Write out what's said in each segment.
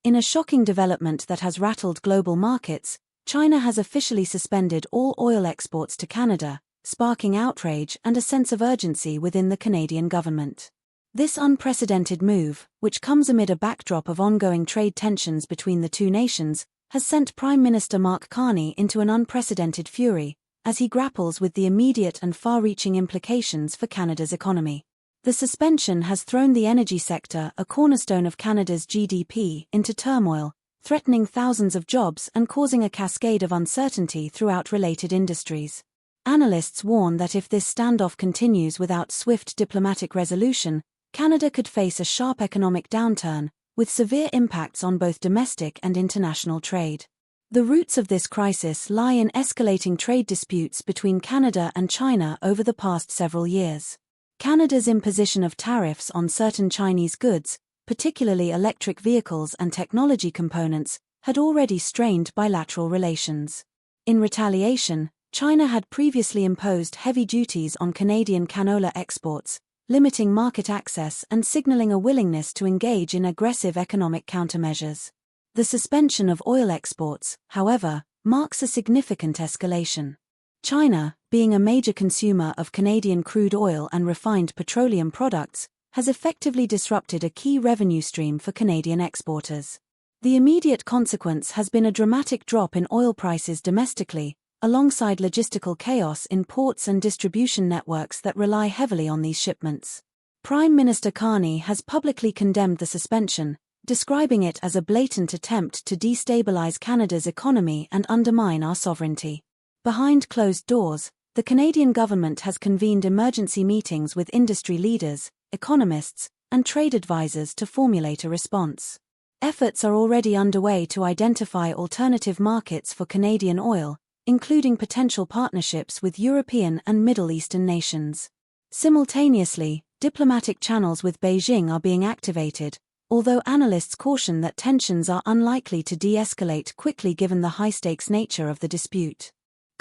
In a shocking development that has rattled global markets, China has officially suspended all oil exports to Canada, sparking outrage and a sense of urgency within the Canadian government. This unprecedented move, which comes amid a backdrop of ongoing trade tensions between the two nations, has sent Prime Minister Mark Carney into an unprecedented fury, as he grapples with the immediate and far-reaching implications for Canada's economy. The suspension has thrown the energy sector, a cornerstone of Canada's GDP, into turmoil, threatening thousands of jobs and causing a cascade of uncertainty throughout related industries. Analysts warn that if this standoff continues without swift diplomatic resolution, Canada could face a sharp economic downturn, with severe impacts on both domestic and international trade. The roots of this crisis lie in escalating trade disputes between Canada and China over the past several years. Canada's imposition of tariffs on certain Chinese goods, particularly electric vehicles and technology components, had already strained bilateral relations. In retaliation, China had previously imposed heavy duties on Canadian canola exports, limiting market access and signaling a willingness to engage in aggressive economic countermeasures. The suspension of oil exports, however, marks a significant escalation. China, being a major consumer of Canadian crude oil and refined petroleum products, has effectively disrupted a key revenue stream for Canadian exporters. The immediate consequence has been a dramatic drop in oil prices domestically, alongside logistical chaos in ports and distribution networks that rely heavily on these shipments. Prime Minister Carney has publicly condemned the suspension, describing it as a blatant attempt to destabilize Canada's economy and undermine our sovereignty. Behind closed doors, the Canadian government has convened emergency meetings with industry leaders, economists, and trade advisors to formulate a response. Efforts are already underway to identify alternative markets for Canadian oil, including potential partnerships with European and Middle Eastern nations. Simultaneously, diplomatic channels with Beijing are being activated, although analysts caution that tensions are unlikely to de-escalate quickly given the high-stakes nature of the dispute.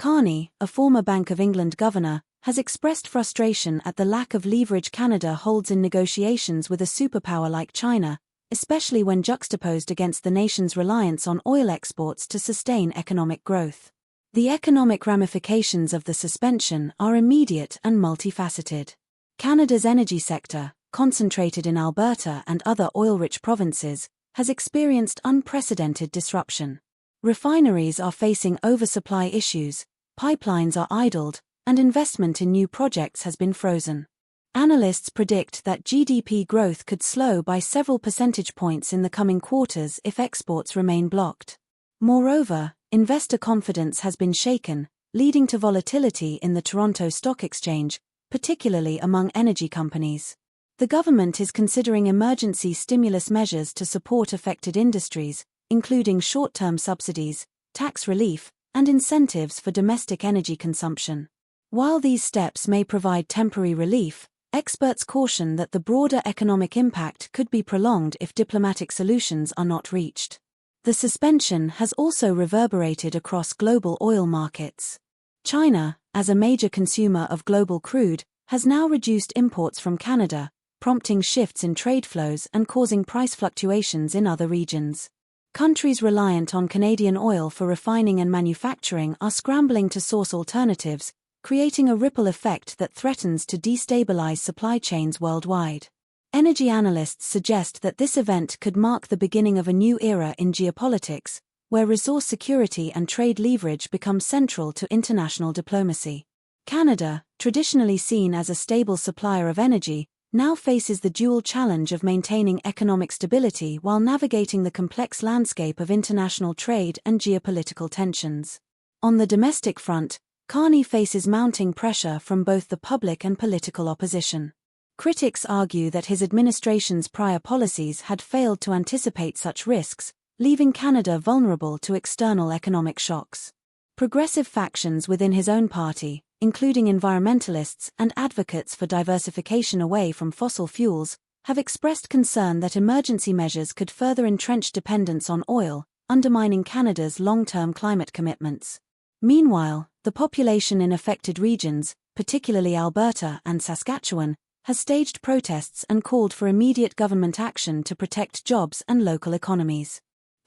Carney, a former Bank of England governor, has expressed frustration at the lack of leverage Canada holds in negotiations with a superpower like China, especially when juxtaposed against the nation's reliance on oil exports to sustain economic growth. The economic ramifications of the suspension are immediate and multifaceted. Canada's energy sector, concentrated in Alberta and other oil-rich provinces, has experienced unprecedented disruption. Refineries are facing oversupply issues, pipelines are idled, and investment in new projects has been frozen. Analysts predict that GDP growth could slow by several percentage points in the coming quarters if exports remain blocked. Moreover, investor confidence has been shaken, leading to volatility in the Toronto Stock Exchange, particularly among energy companies. The government is considering emergency stimulus measures to support affected industries, including short-term subsidies, tax relief, and incentives for domestic energy consumption. While these steps may provide temporary relief, experts caution that the broader economic impact could be prolonged if diplomatic solutions are not reached. The suspension has also reverberated across global oil markets. China, as a major consumer of global crude, has now reduced imports from Canada, prompting shifts in trade flows and causing price fluctuations in other regions. Countries reliant on Canadian oil for refining and manufacturing are scrambling to source alternatives, creating a ripple effect that threatens to destabilize supply chains worldwide. Energy analysts suggest that this event could mark the beginning of a new era in geopolitics, where resource security and trade leverage become central to international diplomacy. Canada, traditionally seen as a stable supplier of energy, now faces the dual challenge of maintaining economic stability while navigating the complex landscape of international trade and geopolitical tensions. On the domestic front, Carney faces mounting pressure from both the public and political opposition. Critics argue that his administration's prior policies had failed to anticipate such risks, leaving Canada vulnerable to external economic shocks. Progressive factions within his own party, including environmentalists and advocates for diversification away from fossil fuels, have expressed concern that emergency measures could further entrench dependence on oil, undermining Canada's long-term climate commitments. Meanwhile, the population in affected regions, particularly Alberta and Saskatchewan, has staged protests and called for immediate government action to protect jobs and local economies.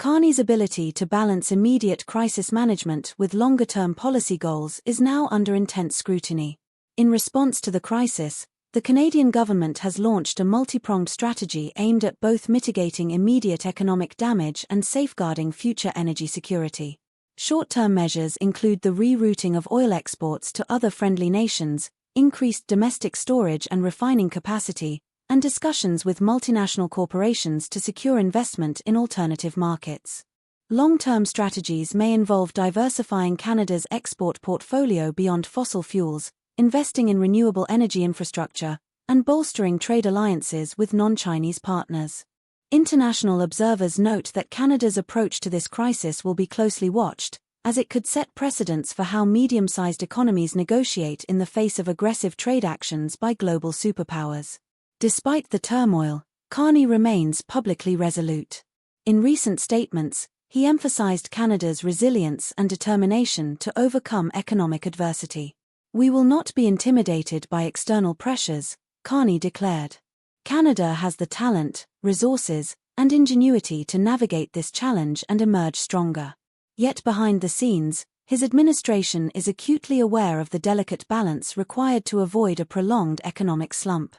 Carney's ability to balance immediate crisis management with longer-term policy goals is now under intense scrutiny. In response to the crisis, the Canadian government has launched a multi-pronged strategy aimed at both mitigating immediate economic damage and safeguarding future energy security. Short-term measures include the rerouting of oil exports to other friendly nations, increased domestic storage and refining capacity, and discussions with multinational corporations to secure investment in alternative markets. Long-term strategies may involve diversifying Canada's export portfolio beyond fossil fuels, investing in renewable energy infrastructure, and bolstering trade alliances with non-Chinese partners. International observers note that Canada's approach to this crisis will be closely watched, as it could set precedents for how medium-sized economies negotiate in the face of aggressive trade actions by global superpowers. Despite the turmoil, Carney remains publicly resolute. In recent statements, he emphasized Canada's resilience and determination to overcome economic adversity. "We will not be intimidated by external pressures," Carney declared. Canada has the talent, resources, and ingenuity to navigate this challenge and emerge stronger. Yet behind the scenes, his administration is acutely aware of the delicate balance required to avoid a prolonged economic slump.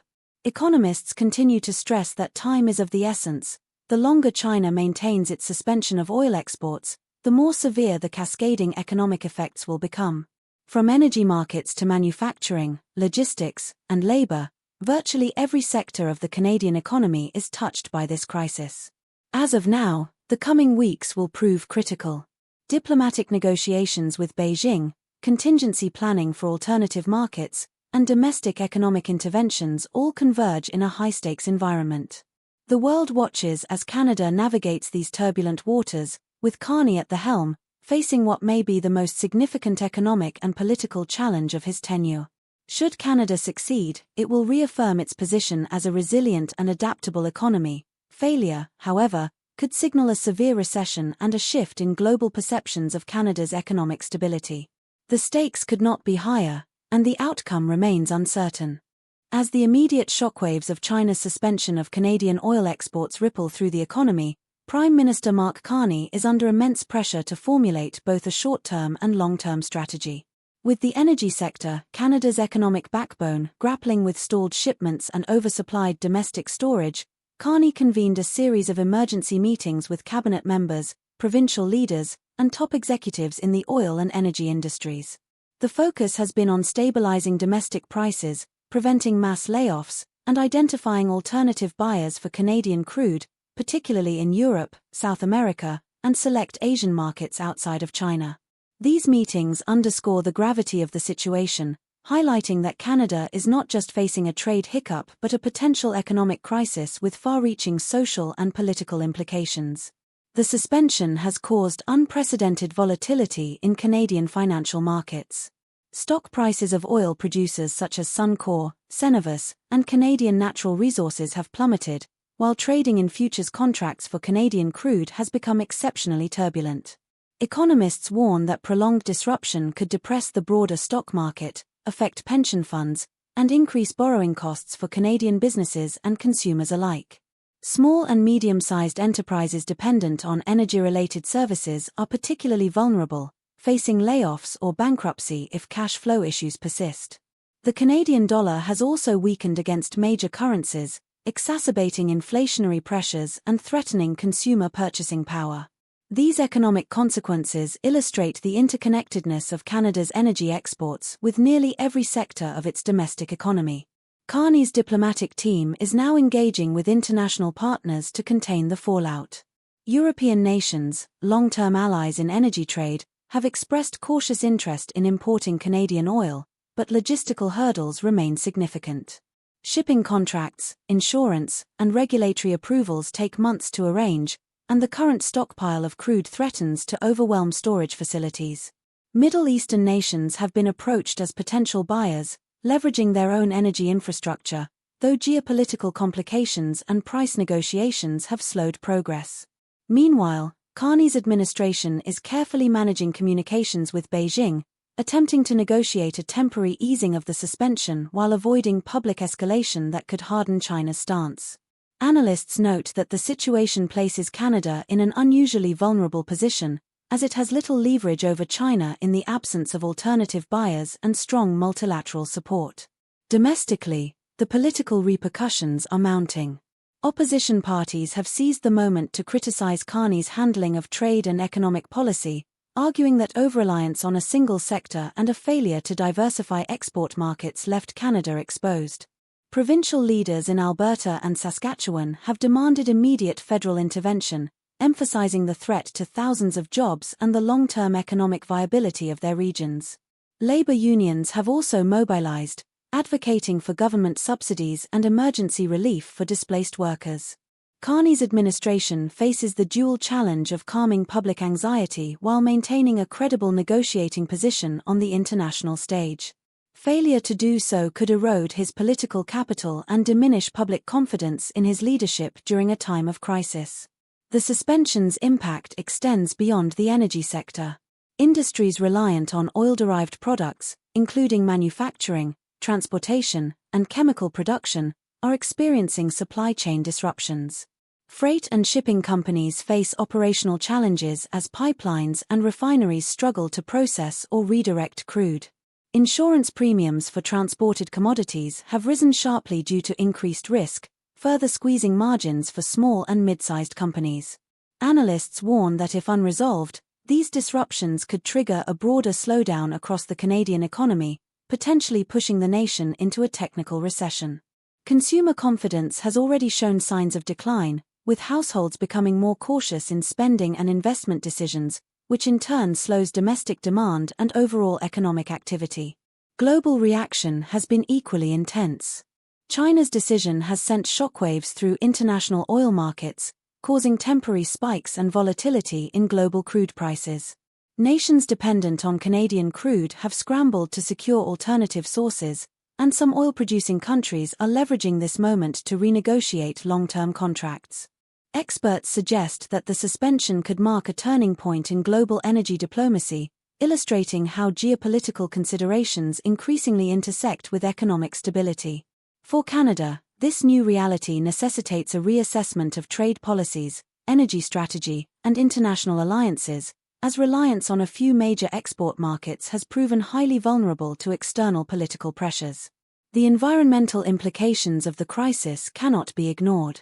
Economists continue to stress that time is of the essence. The longer China maintains its suspension of oil exports, the more severe the cascading economic effects will become. From energy markets to manufacturing, logistics, and labor, virtually every sector of the Canadian economy is touched by this crisis. As of now, the coming weeks will prove critical. Diplomatic negotiations with Beijing, contingency planning for alternative markets, and domestic economic interventions all converge in a high-stakes environment. The world watches as Canada navigates these turbulent waters, with Carney at the helm, facing what may be the most significant economic and political challenge of his tenure. Should Canada succeed, it will reaffirm its position as a resilient and adaptable economy. Failure, however, could signal a severe recession and a shift in global perceptions of Canada's economic stability. The stakes could not be higher, and the outcome remains uncertain. As the immediate shockwaves of China's suspension of Canadian oil exports ripple through the economy, Prime Minister Mark Carney is under immense pressure to formulate both a short-term and long-term strategy. With the energy sector, Canada's economic backbone, grappling with stalled shipments and oversupplied domestic storage, Carney convened a series of emergency meetings with cabinet members, provincial leaders, and top executives in the oil and energy industries. The focus has been on stabilizing domestic prices, preventing mass layoffs, and identifying alternative buyers for Canadian crude, particularly in Europe, South America, and select Asian markets outside of China. These meetings underscore the gravity of the situation, highlighting that Canada is not just facing a trade hiccup but a potential economic crisis with far-reaching social and political implications. The suspension has caused unprecedented volatility in Canadian financial markets. Stock prices of oil producers such as Suncor, Cenovus, and Canadian Natural Resources have plummeted, while trading in futures contracts for Canadian crude has become exceptionally turbulent. Economists warn that prolonged disruption could depress the broader stock market, affect pension funds, and increase borrowing costs for Canadian businesses and consumers alike. Small and medium-sized enterprises dependent on energy-related services are particularly vulnerable, facing layoffs or bankruptcy if cash flow issues persist. The Canadian dollar has also weakened against major currencies, exacerbating inflationary pressures and threatening consumer purchasing power. These economic consequences illustrate the interconnectedness of Canada's energy exports with nearly every sector of its domestic economy. Carney's diplomatic team is now engaging with international partners to contain the fallout. European nations, long-term allies in energy trade, have expressed cautious interest in importing Canadian oil, but logistical hurdles remain significant. Shipping contracts, insurance, and regulatory approvals take months to arrange, and the current stockpile of crude threatens to overwhelm storage facilities. Middle Eastern nations have been approached as potential buyers, leveraging their own energy infrastructure, though geopolitical complications and price negotiations have slowed progress. Meanwhile, Carney's administration is carefully managing communications with Beijing, attempting to negotiate a temporary easing of the suspension while avoiding public escalation that could harden China's stance. Analysts note that the situation places Canada in an unusually vulnerable position, as it has little leverage over China in the absence of alternative buyers and strong multilateral support. Domestically, the political repercussions are mounting. Opposition parties have seized the moment to criticize Carney's handling of trade and economic policy, arguing that over-reliance on a single sector and a failure to diversify export markets left Canada exposed. Provincial leaders in Alberta and Saskatchewan have demanded immediate federal intervention, emphasizing the threat to thousands of jobs and the long-term economic viability of their regions. Labor unions have also mobilized, advocating for government subsidies and emergency relief for displaced workers. Carney's administration faces the dual challenge of calming public anxiety while maintaining a credible negotiating position on the international stage. Failure to do so could erode his political capital and diminish public confidence in his leadership during a time of crisis. The suspension's impact extends beyond the energy sector. Industries reliant on oil-derived products, including manufacturing, transportation, and chemical production, are experiencing supply chain disruptions. Freight and shipping companies face operational challenges as pipelines and refineries struggle to process or redirect crude. Insurance premiums for transported commodities have risen sharply due to increased risk, further squeezing margins for small and mid-sized companies. Analysts warn that if unresolved, these disruptions could trigger a broader slowdown across the Canadian economy, potentially pushing the nation into a technical recession. Consumer confidence has already shown signs of decline, with households becoming more cautious in spending and investment decisions, which in turn slows domestic demand and overall economic activity. Global reaction has been equally intense. China's decision has sent shockwaves through international oil markets, causing temporary spikes and volatility in global crude prices. Nations dependent on Canadian crude have scrambled to secure alternative sources, and some oil-producing countries are leveraging this moment to renegotiate long-term contracts. Experts suggest that the suspension could mark a turning point in global energy diplomacy, illustrating how geopolitical considerations increasingly intersect with economic stability. For Canada, this new reality necessitates a reassessment of trade policies, energy strategy, and international alliances, as reliance on a few major export markets has proven highly vulnerable to external political pressures. The environmental implications of the crisis cannot be ignored.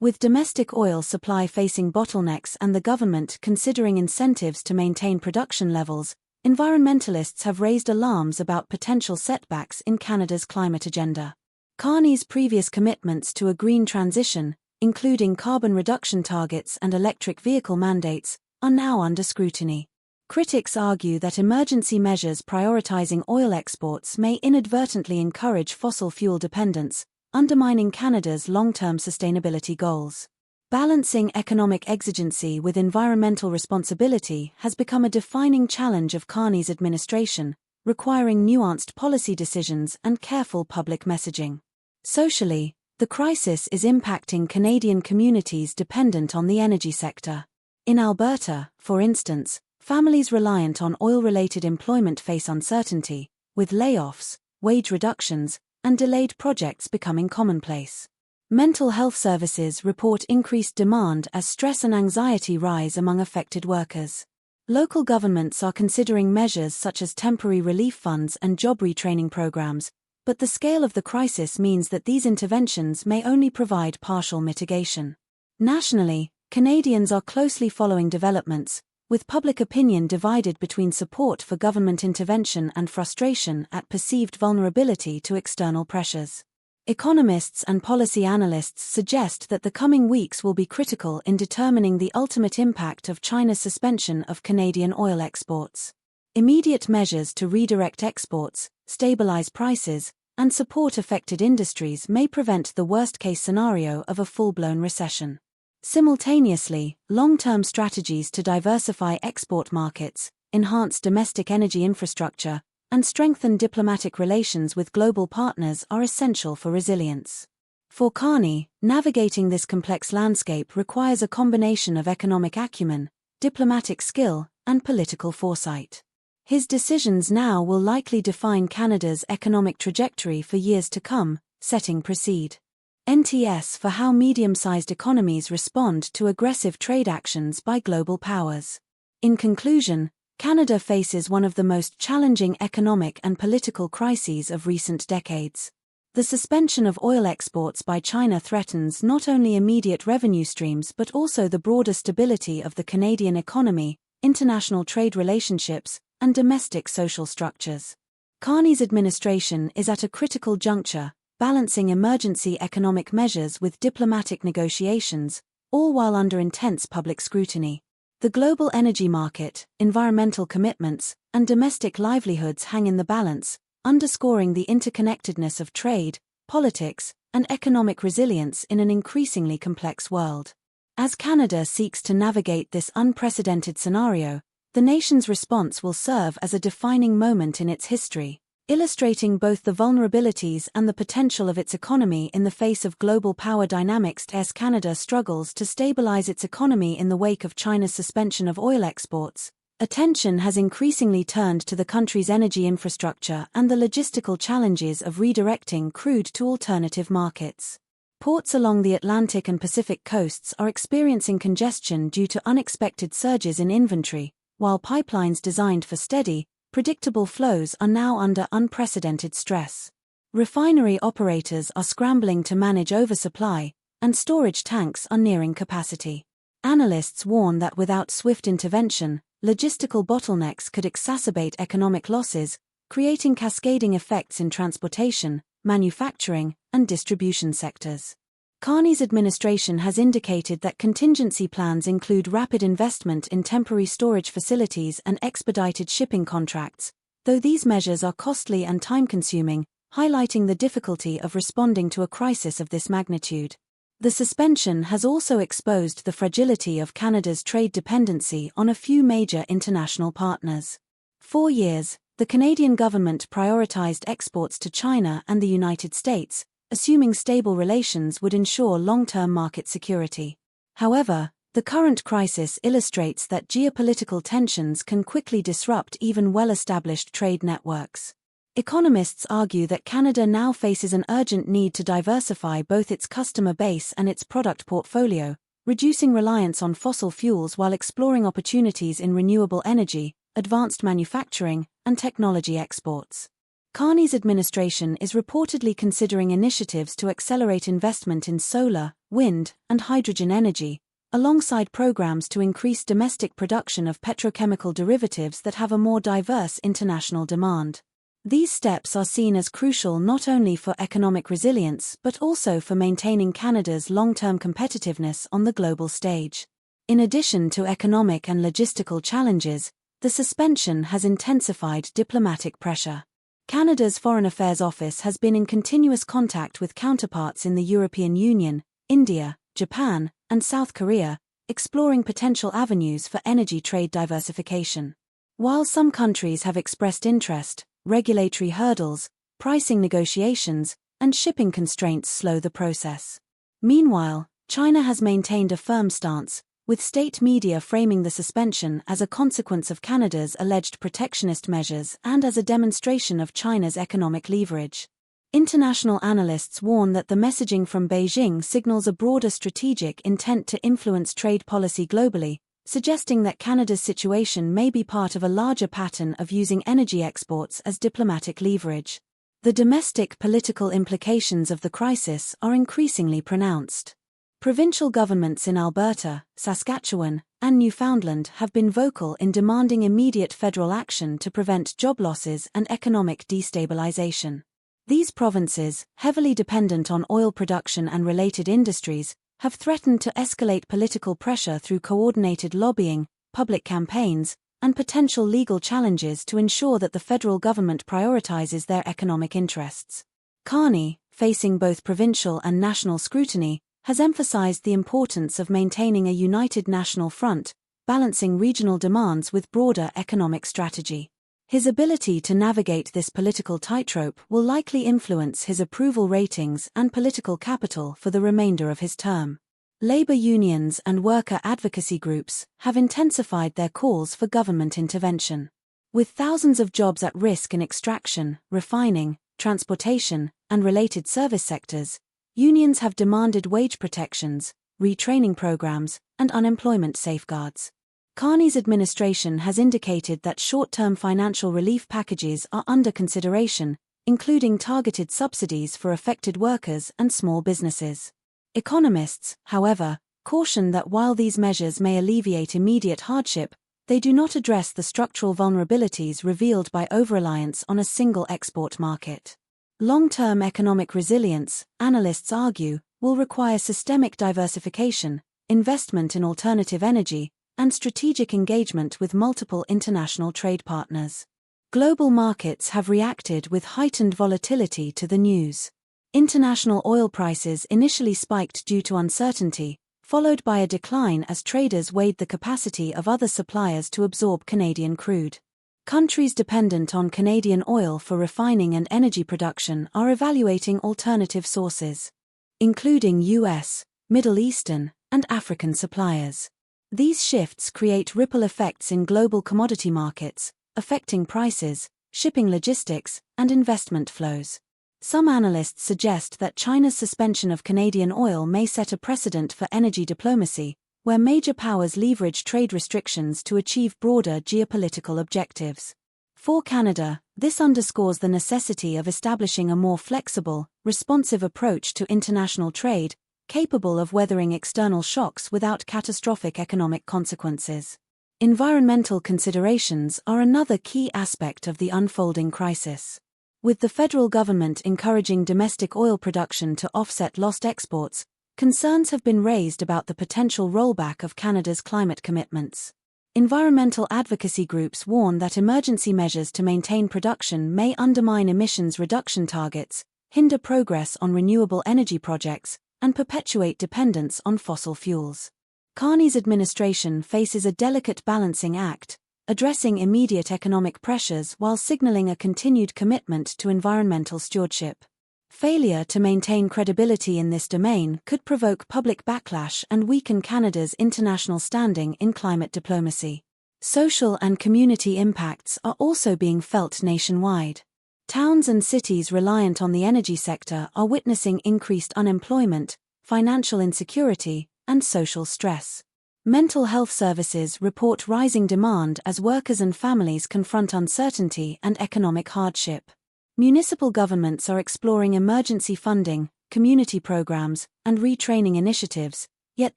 With domestic oil supply facing bottlenecks and the government considering incentives to maintain production levels, environmentalists have raised alarms about potential setbacks in Canada's climate agenda. Carney's previous commitments to a green transition, including carbon reduction targets and electric vehicle mandates, are now under scrutiny. Critics argue that emergency measures prioritizing oil exports may inadvertently encourage fossil fuel dependence, undermining Canada's long-term sustainability goals. Balancing economic exigency with environmental responsibility has become a defining challenge of Carney's administration, requiring nuanced policy decisions and careful public messaging. Socially, the crisis is impacting Canadian communities dependent on the energy sector. In Alberta, for instance, families reliant on oil-related employment face uncertainty, with layoffs, wage reductions, and delayed projects becoming commonplace. Mental health services report increased demand as stress and anxiety rise among affected workers. Local governments are considering measures such as temporary relief funds and job retraining programs, but the scale of the crisis means that these interventions may only provide partial mitigation. Nationally, Canadians are closely following developments, with public opinion divided between support for government intervention and frustration at perceived vulnerability to external pressures. Economists and policy analysts suggest that the coming weeks will be critical in determining the ultimate impact of China's suspension of Canadian oil exports. Immediate measures to redirect exports, stabilize prices, and support affected industries may prevent the worst-case scenario of a full-blown recession. Simultaneously, long-term strategies to diversify export markets, enhance domestic energy infrastructure, and strengthen diplomatic relations with global partners are essential for resilience. For Carney, navigating this complex landscape requires a combination of economic acumen, diplomatic skill, and political foresight. His decisions now will likely define Canada's economic trajectory for years to come, setting precedent. NTS for how medium-sized economies respond to aggressive trade actions by global powers. In conclusion, Canada faces one of the most challenging economic and political crises of recent decades. The suspension of oil exports by China threatens not only immediate revenue streams but also the broader stability of the Canadian economy, international trade relationships, and domestic social structures. Carney's administration is at a critical juncture, balancing emergency economic measures with diplomatic negotiations, all while under intense public scrutiny. The global energy market, environmental commitments, and domestic livelihoods hang in the balance, underscoring the interconnectedness of trade, politics, and economic resilience in an increasingly complex world. As Canada seeks to navigate this unprecedented scenario, the nation's response will serve as a defining moment in its history, illustrating both the vulnerabilities and the potential of its economy in the face of global power dynamics. As Canada struggles to stabilize its economy in the wake of China's suspension of oil exports, attention has increasingly turned to the country's energy infrastructure and the logistical challenges of redirecting crude to alternative markets. Ports along the Atlantic and Pacific coasts are experiencing congestion due to unexpected surges in inventory, while pipelines designed for steady, predictable flows are now under unprecedented stress. Refinery operators are scrambling to manage oversupply, and storage tanks are nearing capacity. Analysts warn that without swift intervention, logistical bottlenecks could exacerbate economic losses, creating cascading effects in transportation, manufacturing, and distribution sectors. Carney's administration has indicated that contingency plans include rapid investment in temporary storage facilities and expedited shipping contracts, though these measures are costly and time-consuming, highlighting the difficulty of responding to a crisis of this magnitude. The suspension has also exposed the fragility of Canada's trade dependency on a few major international partners. For years, the Canadian government prioritized exports to China and the United States, assuming stable relations would ensure long-term market security. However, the current crisis illustrates that geopolitical tensions can quickly disrupt even well-established trade networks. Economists argue that Canada now faces an urgent need to diversify both its customer base and its product portfolio, reducing reliance on fossil fuels while exploring opportunities in renewable energy, advanced manufacturing, and technology exports. Carney's administration is reportedly considering initiatives to accelerate investment in solar, wind, and hydrogen energy, alongside programs to increase domestic production of petrochemical derivatives that have a more diverse international demand. These steps are seen as crucial not only for economic resilience but also for maintaining Canada's long-term competitiveness on the global stage. In addition to economic and logistical challenges, the suspension has intensified diplomatic pressure. Canada's Foreign Affairs Office has been in continuous contact with counterparts in the European Union, India, Japan, and South Korea, exploring potential avenues for energy trade diversification. While some countries have expressed interest, regulatory hurdles, pricing negotiations, and shipping constraints slow the process. Meanwhile, China has maintained a firm stance, with state media framing the suspension as a consequence of Canada's alleged protectionist measures and as a demonstration of China's economic leverage. International analysts warn that the messaging from Beijing signals a broader strategic intent to influence trade policy globally, suggesting that Canada's situation may be part of a larger pattern of using energy exports as diplomatic leverage. The domestic political implications of the crisis are increasingly pronounced. Provincial governments in Alberta, Saskatchewan, and Newfoundland have been vocal in demanding immediate federal action to prevent job losses and economic destabilization. These provinces, heavily dependent on oil production and related industries, have threatened to escalate political pressure through coordinated lobbying, public campaigns, and potential legal challenges to ensure that the federal government prioritizes their economic interests. Carney, facing both provincial and national scrutiny, has emphasized the importance of maintaining a united national front, balancing regional demands with broader economic strategy. His ability to navigate this political tightrope will likely influence his approval ratings and political capital for the remainder of his term. Labor unions and worker advocacy groups have intensified their calls for government intervention. With thousands of jobs at risk in extraction, refining, transportation, and related service sectors, Unions have demanded wage protections, retraining programs, and unemployment safeguards. Carney's administration has indicated that short-term financial relief packages are under consideration, including targeted subsidies for affected workers and small businesses. Economists, however, caution that while these measures may alleviate immediate hardship, they do not address the structural vulnerabilities revealed by over-reliance on a single export market. Long-term economic resilience, analysts argue, will require systemic diversification, investment in alternative energy, and strategic engagement with multiple international trade partners. Global markets have reacted with heightened volatility to the news. International oil prices initially spiked due to uncertainty, followed by a decline as traders weighed the capacity of other suppliers to absorb Canadian crude. Countries dependent on Canadian oil for refining and energy production are evaluating alternative sources, including US, Middle Eastern, and African suppliers. These shifts create ripple effects in global commodity markets, affecting prices, shipping logistics, and investment flows. Some analysts suggest that China's suspension of Canadian oil may set a precedent for energy diplomacy, where major powers leverage trade restrictions to achieve broader geopolitical objectives. For Canada, this underscores the necessity of establishing a more flexible, responsive approach to international trade, capable of weathering external shocks without catastrophic economic consequences. Environmental considerations are another key aspect of the unfolding crisis. With the federal government encouraging domestic oil production to offset lost exports, concerns have been raised about the potential rollback of Canada's climate commitments. Environmental advocacy groups warn that emergency measures to maintain production may undermine emissions reduction targets, hinder progress on renewable energy projects, and perpetuate dependence on fossil fuels. Carney's administration faces a delicate balancing act, addressing immediate economic pressures while signaling a continued commitment to environmental stewardship. Failure to maintain credibility in this domain could provoke public backlash and weaken Canada's international standing in climate diplomacy. Social and community impacts are also being felt nationwide. Towns and cities reliant on the energy sector are witnessing increased unemployment, financial insecurity, and social stress. Mental health services report rising demand as workers and families confront uncertainty and economic hardship. Municipal governments are exploring emergency funding, community programs, and retraining initiatives, yet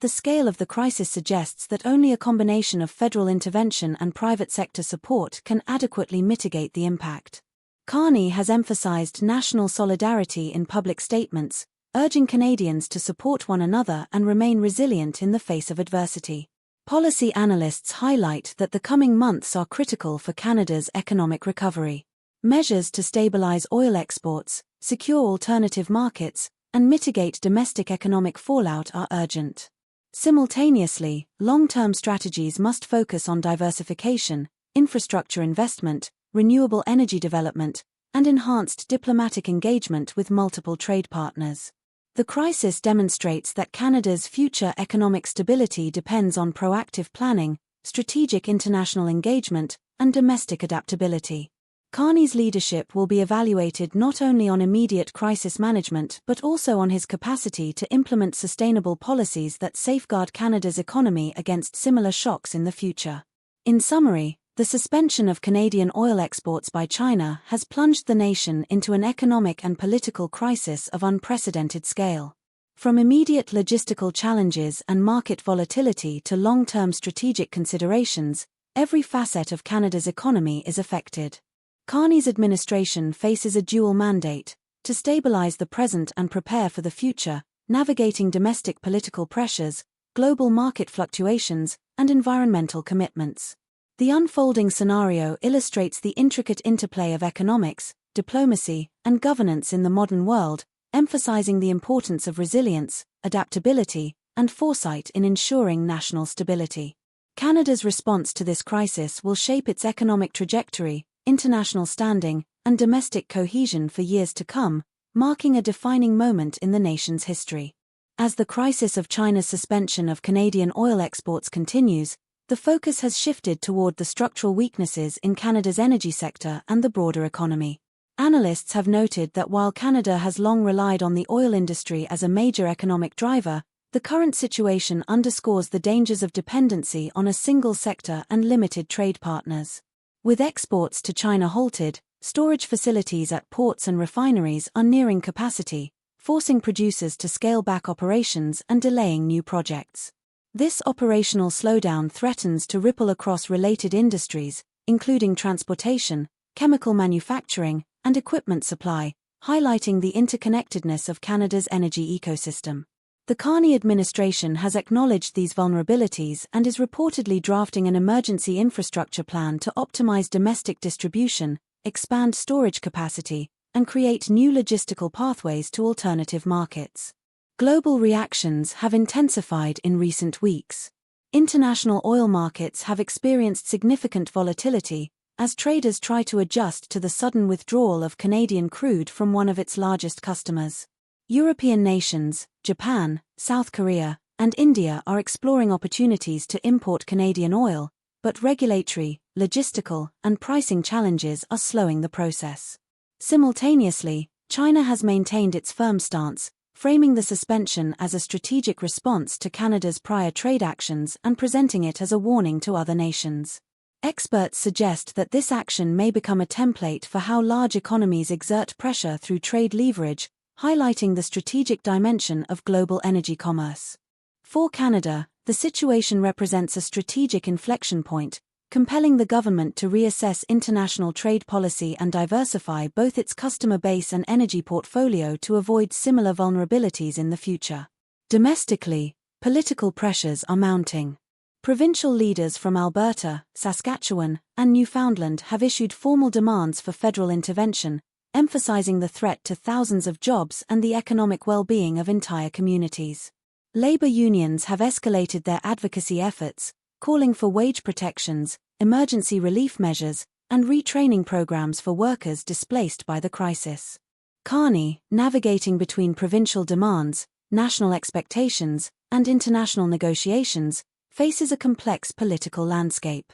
the scale of the crisis suggests that only a combination of federal intervention and private sector support can adequately mitigate the impact. Carney has emphasized national solidarity in public statements, urging Canadians to support one another and remain resilient in the face of adversity. Policy analysts highlight that the coming months are critical for Canada's economic recovery. Measures to stabilize oil exports, secure alternative markets, and mitigate domestic economic fallout are urgent. Simultaneously, long-term strategies must focus on diversification, infrastructure investment, renewable energy development, and enhanced diplomatic engagement with multiple trade partners. The crisis demonstrates that Canada's future economic stability depends on proactive planning, strategic international engagement, and domestic adaptability. Carney's leadership will be evaluated not only on immediate crisis management but also on his capacity to implement sustainable policies that safeguard Canada's economy against similar shocks in the future. In summary, the suspension of Canadian oil exports by China has plunged the nation into an economic and political crisis of unprecedented scale. From immediate logistical challenges and market volatility to long-term strategic considerations, every facet of Canada's economy is affected. Carney's administration faces a dual mandate: to stabilize the present and prepare for the future, navigating domestic political pressures, global market fluctuations, and environmental commitments. The unfolding scenario illustrates the intricate interplay of economics, diplomacy, and governance in the modern world, emphasizing the importance of resilience, adaptability, and foresight in ensuring national stability. Canada's response to this crisis will shape its economic trajectory, international standing, and domestic cohesion for years to come, marking a defining moment in the nation's history. As the crisis of China's suspension of Canadian oil exports continues, the focus has shifted toward the structural weaknesses in Canada's energy sector and the broader economy. Analysts have noted that while Canada has long relied on the oil industry as a major economic driver, the current situation underscores the dangers of dependency on a single sector and limited trade partners. With exports to China halted, storage facilities at ports and refineries are nearing capacity, forcing producers to scale back operations and delaying new projects. This operational slowdown threatens to ripple across related industries, including transportation, chemical manufacturing, and equipment supply, highlighting the interconnectedness of Canada's energy ecosystem. The Carney administration has acknowledged these vulnerabilities and is reportedly drafting an emergency infrastructure plan to optimize domestic distribution, expand storage capacity, and create new logistical pathways to alternative markets. Global reactions have intensified in recent weeks. International oil markets have experienced significant volatility as traders try to adjust to the sudden withdrawal of Canadian crude from one of its largest customers. European nations, Japan, South Korea, and India are exploring opportunities to import Canadian oil, but regulatory, logistical, and pricing challenges are slowing the process. Simultaneously, China has maintained its firm stance, framing the suspension as a strategic response to Canada's prior trade actions and presenting it as a warning to other nations. Experts suggest that this action may become a template for how large economies exert pressure through trade leverage, highlighting the strategic dimension of global energy commerce. For Canada, the situation represents a strategic inflection point, compelling the government to reassess international trade policy and diversify both its customer base and energy portfolio to avoid similar vulnerabilities in the future. Domestically, political pressures are mounting. Provincial leaders from Alberta, Saskatchewan, and Newfoundland have issued formal demands for federal intervention, emphasizing the threat to thousands of jobs and the economic well-being of entire communities. Labor unions have escalated their advocacy efforts, calling for wage protections, emergency relief measures, and retraining programs for workers displaced by the crisis. Carney, navigating between provincial demands, national expectations, and international negotiations, faces a complex political landscape.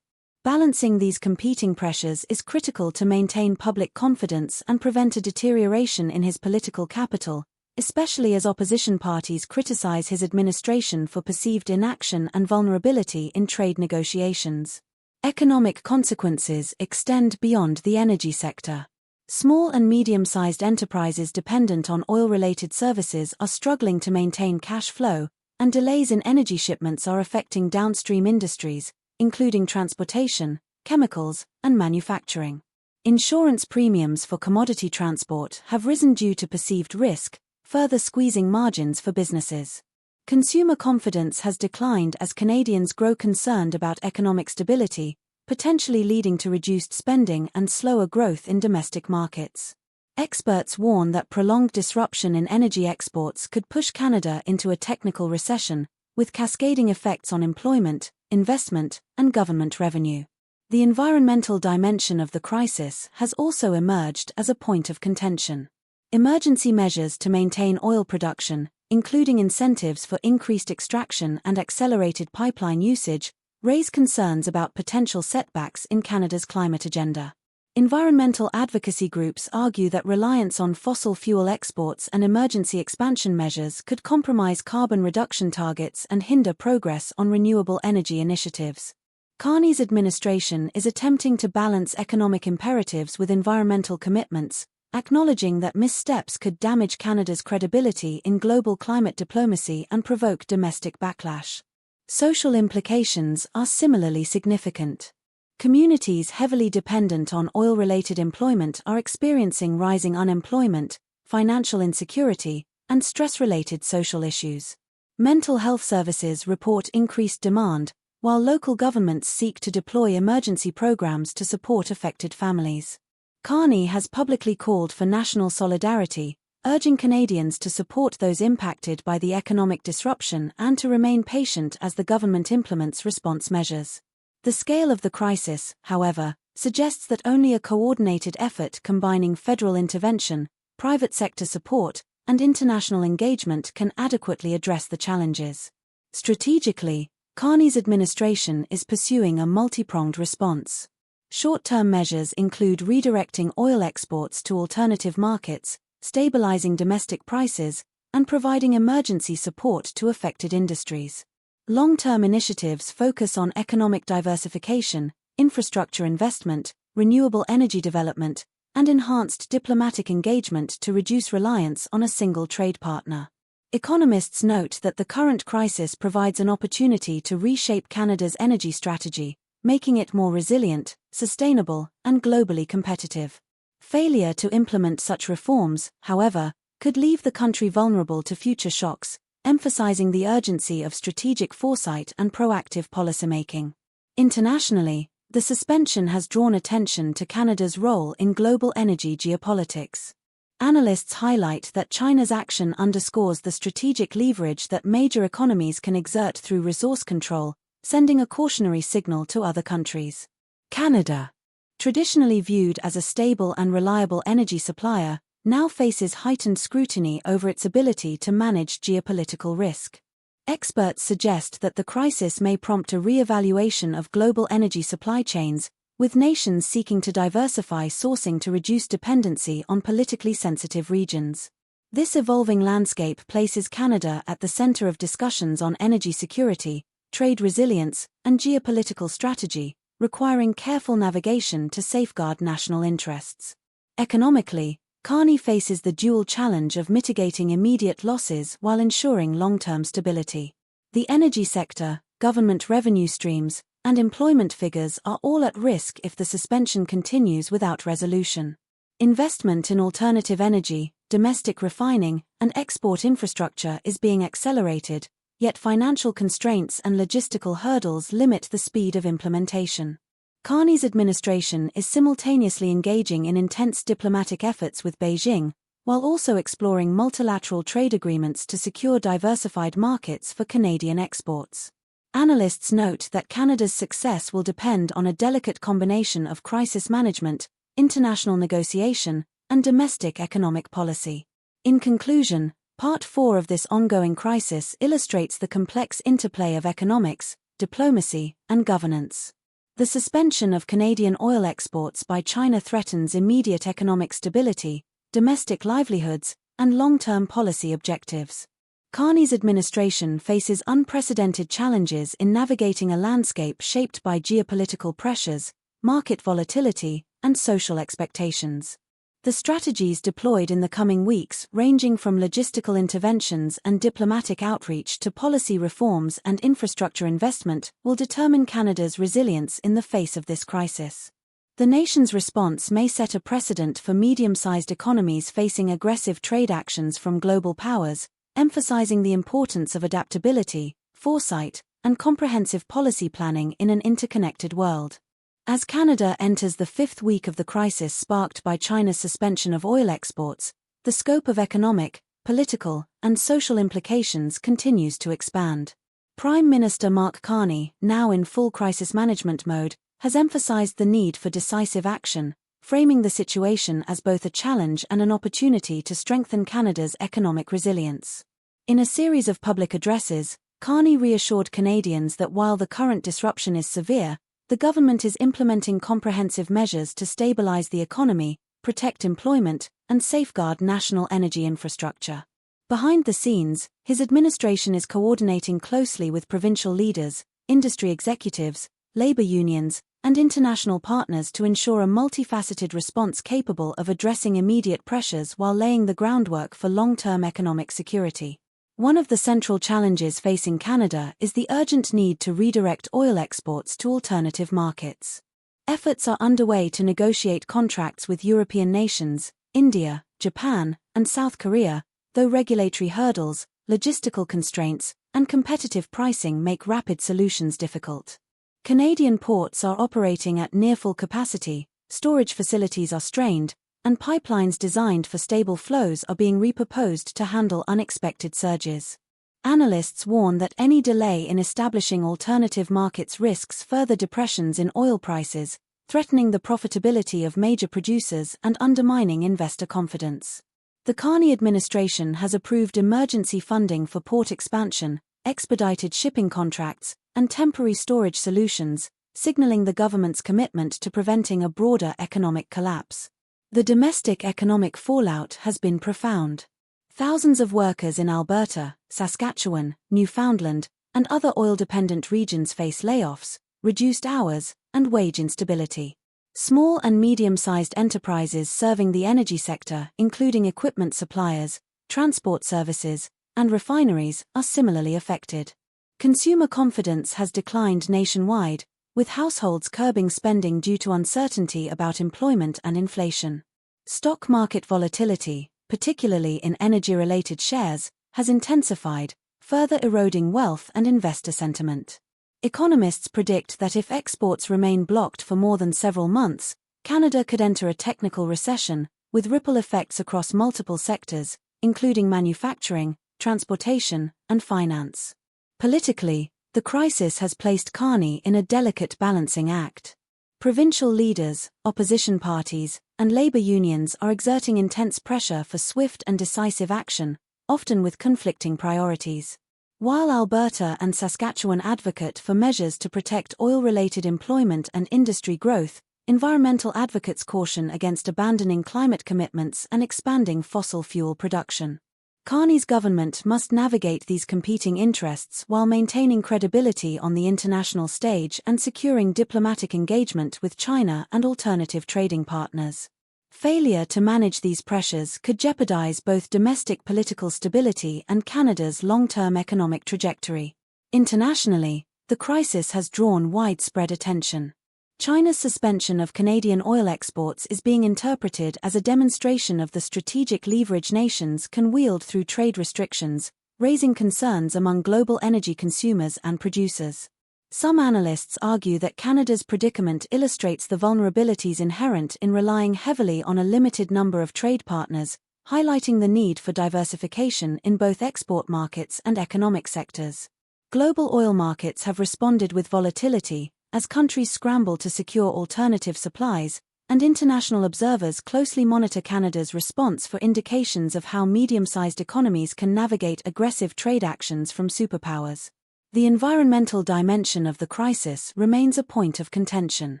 Balancing these competing pressures is critical to maintain public confidence and prevent a deterioration in his political capital, especially as opposition parties criticize his administration for perceived inaction and vulnerability in trade negotiations. Economic consequences extend beyond the energy sector. Small and medium-sized enterprises dependent on oil-related services are struggling to maintain cash flow, and delays in energy shipments are affecting downstream industries, including transportation, chemicals, and manufacturing. Insurance premiums for commodity transport have risen due to perceived risk, further squeezing margins for businesses. Consumer confidence has declined as Canadians grow concerned about economic stability, potentially leading to reduced spending and slower growth in domestic markets. Experts warn that prolonged disruption in energy exports could push Canada into a technical recession, with cascading effects on employment, investment, and government revenue. The environmental dimension of the crisis has also emerged as a point of contention. Emergency measures to maintain oil production, including incentives for increased extraction and accelerated pipeline usage, raise concerns about potential setbacks in Canada's climate agenda. Environmental advocacy groups argue that reliance on fossil fuel exports and emergency expansion measures could compromise carbon reduction targets and hinder progress on renewable energy initiatives. Carney's administration is attempting to balance economic imperatives with environmental commitments, acknowledging that missteps could damage Canada's credibility in global climate diplomacy and provoke domestic backlash. Social implications are similarly significant. Communities heavily dependent on oil-related employment are experiencing rising unemployment, financial insecurity, and stress-related social issues. Mental health services report increased demand, while local governments seek to deploy emergency programs to support affected families. Carney has publicly called for national solidarity, urging Canadians to support those impacted by the economic disruption and to remain patient as the government implements response measures. The scale of the crisis, however, suggests that only a coordinated effort combining federal intervention, private sector support, and international engagement can adequately address the challenges. Strategically, Carney's administration is pursuing a multi-pronged response. Short-term measures include redirecting oil exports to alternative markets, stabilizing domestic prices, and providing emergency support to affected industries. Long-term initiatives focus on economic diversification, infrastructure investment, renewable energy development, and enhanced diplomatic engagement to reduce reliance on a single trade partner. Economists note that the current crisis provides an opportunity to reshape Canada's energy strategy, making it more resilient, sustainable, and globally competitive. Failure to implement such reforms, however, could leave the country vulnerable to future shocks, emphasizing the urgency of strategic foresight and proactive policymaking. Internationally, the suspension has drawn attention to Canada's role in global energy geopolitics. Analysts highlight that China's action underscores the strategic leverage that major economies can exert through resource control, sending a cautionary signal to other countries. Canada, traditionally viewed as a stable and reliable energy supplier, now faces heightened scrutiny over its ability to manage geopolitical risk. Experts suggest that the crisis may prompt a re-evaluation of global energy supply chains, with nations seeking to diversify sourcing to reduce dependency on politically sensitive regions. This evolving landscape places Canada at the center of discussions on energy security, trade resilience, and geopolitical strategy, requiring careful navigation to safeguard national interests. Economically, Carney faces the dual challenge of mitigating immediate losses while ensuring long-term stability. The energy sector, government revenue streams, and employment figures are all at risk if the suspension continues without resolution. Investment in alternative energy, domestic refining, and export infrastructure is being accelerated, yet financial constraints and logistical hurdles limit the speed of implementation. Carney's administration is simultaneously engaging in intense diplomatic efforts with Beijing, while also exploring multilateral trade agreements to secure diversified markets for Canadian exports. Analysts note that Canada's success will depend on a delicate combination of crisis management, international negotiation, and domestic economic policy. In conclusion, Part 4 of this ongoing crisis illustrates the complex interplay of economics, diplomacy, and governance. The suspension of Canadian oil exports by China threatens immediate economic stability, domestic livelihoods, and long-term policy objectives. Carney's administration faces unprecedented challenges in navigating a landscape shaped by geopolitical pressures, market volatility, and social expectations. The strategies deployed in the coming weeks, ranging from logistical interventions and diplomatic outreach to policy reforms and infrastructure investment, will determine Canada's resilience in the face of this crisis. The nation's response may set a precedent for medium-sized economies facing aggressive trade actions from global powers, emphasizing the importance of adaptability, foresight, and comprehensive policy planning in an interconnected world. As Canada enters the fifth week of the crisis sparked by China's suspension of oil exports, the scope of economic, political, and social implications continues to expand. Prime Minister Mark Carney, now in full crisis management mode, has emphasized the need for decisive action, framing the situation as both a challenge and an opportunity to strengthen Canada's economic resilience. In a series of public addresses, Carney reassured Canadians that while the current disruption is severe, the government is implementing comprehensive measures to stabilize the economy, protect employment, and safeguard national energy infrastructure. Behind the scenes, his administration is coordinating closely with provincial leaders, industry executives, labor unions, and international partners to ensure a multifaceted response capable of addressing immediate pressures while laying the groundwork for long-term economic security. One of the central challenges facing Canada is the urgent need to redirect oil exports to alternative markets. Efforts are underway to negotiate contracts with European nations, India, Japan, and South Korea, though regulatory hurdles, logistical constraints, and competitive pricing make rapid solutions difficult. Canadian ports are operating at near full capacity, storage facilities are strained, and pipelines designed for stable flows are being repurposed to handle unexpected surges. Analysts warn that any delay in establishing alternative markets risks further depressions in oil prices, threatening the profitability of major producers and undermining investor confidence. The Carney administration has approved emergency funding for port expansion, expedited shipping contracts, and temporary storage solutions, signaling the government's commitment to preventing a broader economic collapse. The domestic economic fallout has been profound. Thousands of workers in Alberta, Saskatchewan, Newfoundland, and other oil-dependent regions face layoffs, reduced hours, and wage instability. Small and medium-sized enterprises serving the energy sector, including equipment suppliers, transport services, and refineries, are similarly affected. Consumer confidence has declined nationwide, with households curbing spending due to uncertainty about employment and inflation. Stock market volatility, particularly in energy-related shares, has intensified, further eroding wealth and investor sentiment. Economists predict that if exports remain blocked for more than several months, Canada could enter a technical recession, with ripple effects across multiple sectors, including manufacturing, transportation, and finance. Politically, the crisis has placed Carney in a delicate balancing act. Provincial leaders, opposition parties, and labor unions are exerting intense pressure for swift and decisive action, often with conflicting priorities. While Alberta and Saskatchewan advocate for measures to protect oil-related employment and industry growth, environmental advocates caution against abandoning climate commitments and expanding fossil fuel production. Carney's government must navigate these competing interests while maintaining credibility on the international stage and securing diplomatic engagement with China and alternative trading partners. Failure to manage these pressures could jeopardize both domestic political stability and Canada's long-term economic trajectory. Internationally, the crisis has drawn widespread attention. China's suspension of Canadian oil exports is being interpreted as a demonstration of the strategic leverage nations can wield through trade restrictions, raising concerns among global energy consumers and producers. Some analysts argue that Canada's predicament illustrates the vulnerabilities inherent in relying heavily on a limited number of trade partners, highlighting the need for diversification in both export markets and economic sectors. Global oil markets have responded with volatility, as countries scramble to secure alternative supplies, and international observers closely monitor Canada's response for indications of how medium-sized economies can navigate aggressive trade actions from superpowers. The environmental dimension of the crisis remains a point of contention.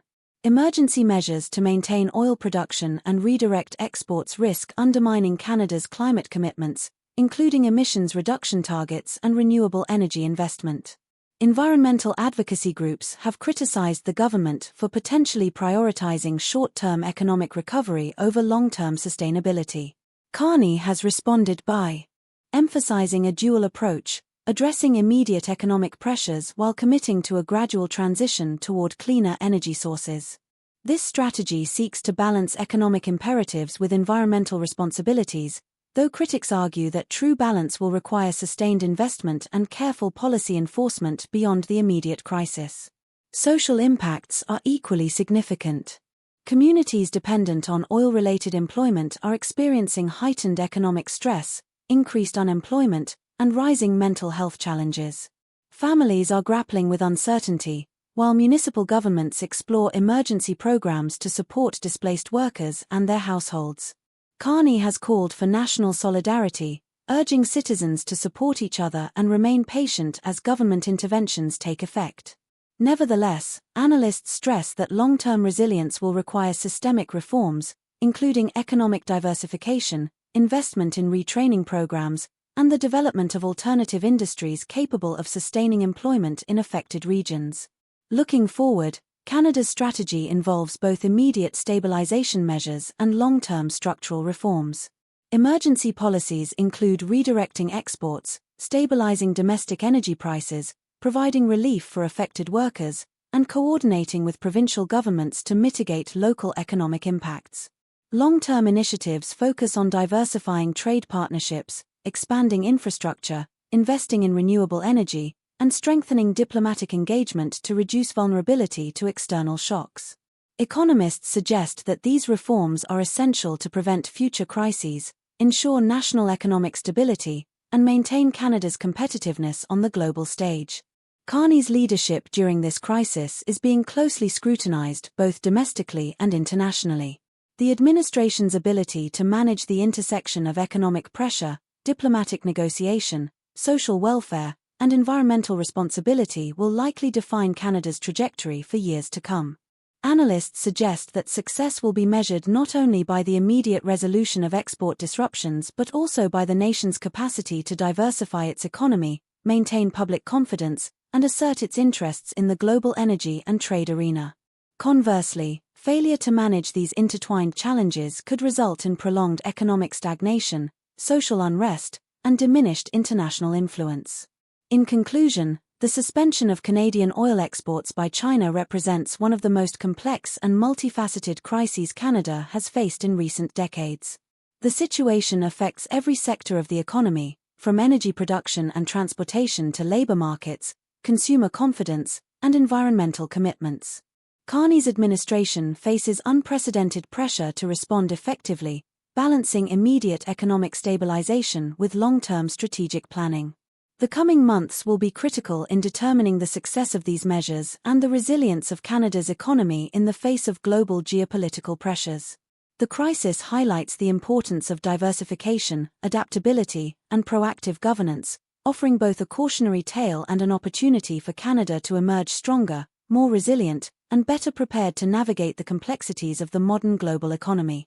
Emergency measures to maintain oil production and redirect exports risk undermining Canada's climate commitments, including emissions reduction targets and renewable energy investment. Environmental advocacy groups have criticized the government for potentially prioritizing short-term economic recovery over long-term sustainability. Carney has responded by emphasizing a dual approach, addressing immediate economic pressures while committing to a gradual transition toward cleaner energy sources. This strategy seeks to balance economic imperatives with environmental responsibilities, though critics argue that true balance will require sustained investment and careful policy enforcement beyond the immediate crisis. Social impacts are equally significant. Communities dependent on oil-related employment are experiencing heightened economic stress, increased unemployment, and rising mental health challenges. Families are grappling with uncertainty, while municipal governments explore emergency programs to support displaced workers and their households. Carney has called for national solidarity, urging citizens to support each other and remain patient as government interventions take effect. Nevertheless, analysts stress that long-term resilience will require systemic reforms, including economic diversification, investment in retraining programs, and the development of alternative industries capable of sustaining employment in affected regions. Looking forward, Canada's strategy involves both immediate stabilization measures and long-term structural reforms. Emergency policies include redirecting exports, stabilizing domestic energy prices, providing relief for affected workers, and coordinating with provincial governments to mitigate local economic impacts. Long-term initiatives focus on diversifying trade partnerships, expanding infrastructure, investing in renewable energy, and strengthening diplomatic engagement to reduce vulnerability to external shocks. Economists suggest that these reforms are essential to prevent future crises, ensure national economic stability, and maintain Canada's competitiveness on the global stage. Carney's leadership during this crisis is being closely scrutinized both domestically and internationally. The administration's ability to manage the intersection of economic pressure, diplomatic negotiation, social welfare, and environmental responsibility will likely define Canada's trajectory for years to come. Analysts suggest that success will be measured not only by the immediate resolution of export disruptions but also by the nation's capacity to diversify its economy, maintain public confidence, and assert its interests in the global energy and trade arena. Conversely, failure to manage these intertwined challenges could result in prolonged economic stagnation, social unrest, and diminished international influence. In conclusion, the suspension of Canadian oil exports by China represents one of the most complex and multifaceted crises Canada has faced in recent decades. The situation affects every sector of the economy, from energy production and transportation to labor markets, consumer confidence, and environmental commitments. Carney's administration faces unprecedented pressure to respond effectively, balancing immediate economic stabilization with long-term strategic planning. The coming months will be critical in determining the success of these measures and the resilience of Canada's economy in the face of global geopolitical pressures. The crisis highlights the importance of diversification, adaptability, and proactive governance, offering both a cautionary tale and an opportunity for Canada to emerge stronger, more resilient, and better prepared to navigate the complexities of the modern global economy.